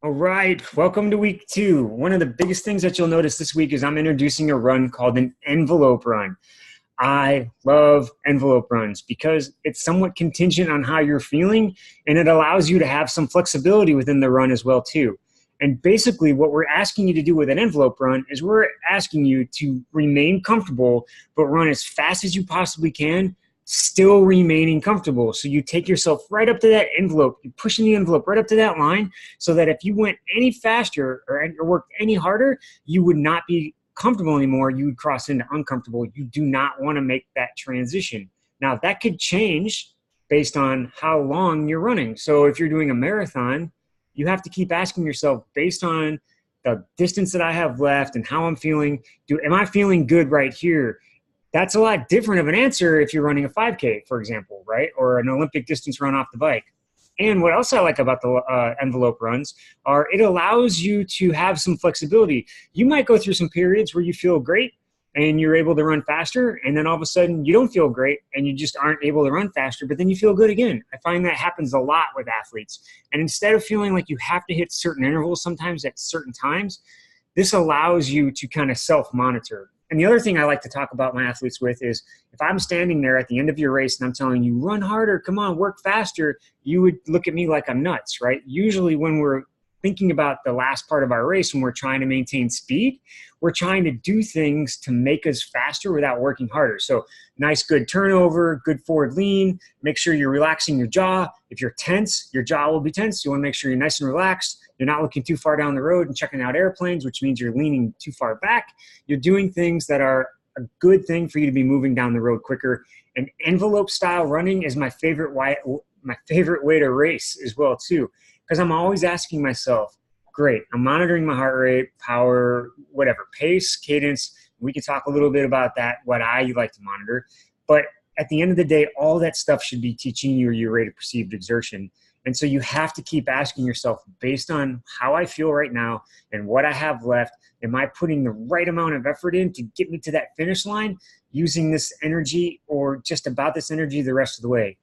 All right, welcome to week 2. One of the biggest things that you'll notice this week is I'm introducing a run called an envelope run. I love envelope runs because it's somewhat contingent on how you're feeling, and it allows you to have some flexibility within the run as well too. And basically what we're asking you to do with an envelope run is we're asking you to remain comfortable, but run as fast as you possibly can, still remaining comfortable. So you take yourself right up to that envelope, you're pushing the envelope right up to that line so that if you went any faster or worked any harder, you would not be comfortable anymore. You would cross into uncomfortable. You do not want to make that transition. Now that could change based on how long you're running. So if you're doing a marathon, you have to keep asking yourself based on the distance that I have left and how I'm feeling, am I feeling good right here? That's a lot different of an answer if you're running a 5K, for example, right? Or an Olympic distance run off the bike. And what else I like about the envelope runs are it allows you to have some flexibility. You might go through some periods where you feel great and you're able to run faster, and then all of a sudden you don't feel great and you just aren't able to run faster, but then you feel good again. I find that happens a lot with athletes. And instead of feeling like you have to hit certain intervals sometimes at certain times, this allows you to kind of self-monitor. And the other thing I like to talk about my athletes with is if I'm standing there at the end of your race and I'm telling you, run harder, come on, work faster, you would look at me like I'm nuts, right? Usually when we're thinking about the last part of our race, when we're trying to maintain speed, we're trying to do things to make us faster without working harder. So nice, good turnover, good forward lean, make sure you're relaxing your jaw. If you're tense, your jaw will be tense. You want to make sure you're nice and relaxed. You're not looking too far down the road and checking out airplanes, which means you're leaning too far back. You're doing things that are a good thing for you to be moving down the road quicker. And envelope style running is my favorite way to race as well too, because I'm always asking myself, great, I'm monitoring my heart rate, power, whatever, pace, cadence. We can talk a little bit about that, what I like to monitor. But at the end of the day, all that stuff should be teaching you your rate of perceived exertion. And so you have to keep asking yourself, based on how I feel right now and what I have left, am I putting the right amount of effort in to get me to that finish line using this energy or just about this energy the rest of the way?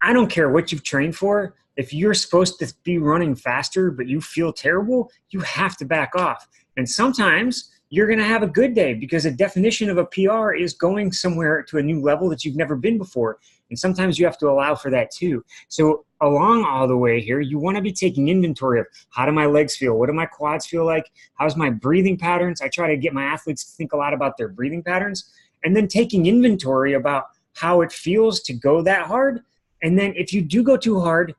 I don't care what you've trained for. If you're supposed to be running faster, but you feel terrible, you have to back off. And sometimes you're going to have a good day because the definition of a PR is going somewhere to a new level that you've never been before. And sometimes you have to allow for that too. So along all the way here, you want to be taking inventory of how do my legs feel? What do my quads feel like? How's my breathing patterns? I try to get my athletes to think a lot about their breathing patterns and then taking inventory about how it feels to go that hard. And then if you do go too hard,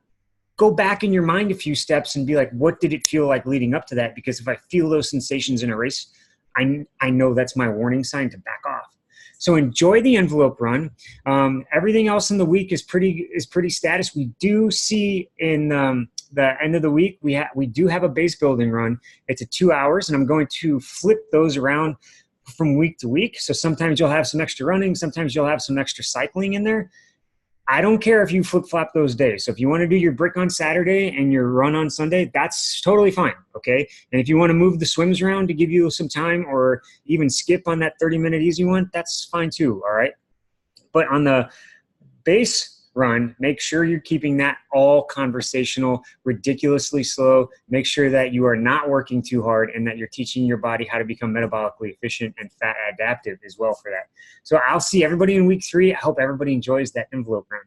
go back in your mind a few steps and be like, what did it feel like leading up to that? Because if I feel those sensations in a race, I know that's my warning sign to back off. So enjoy the envelope run. Everything else in the week is pretty status. We do see in the end of the week, we do have a base building run. It's a 2 hours, and I'm going to flip those around from week to week. So sometimes you'll have some extra running, sometimes you'll have some extra cycling in there. I don't care if you flip-flop those days. So if you want to do your brick on Saturday and your run on Sunday, that's totally fine, okay? And if you want to move the swims around to give you some time or even skip on that 30-minute easy one, that's fine too, all right? But on the base run, make sure you're keeping that all conversational, ridiculously slow. Make sure that you are not working too hard and that you're teaching your body how to become metabolically efficient and fat adaptive as well for that. So I'll see everybody in week 3. I hope everybody enjoys that envelope run.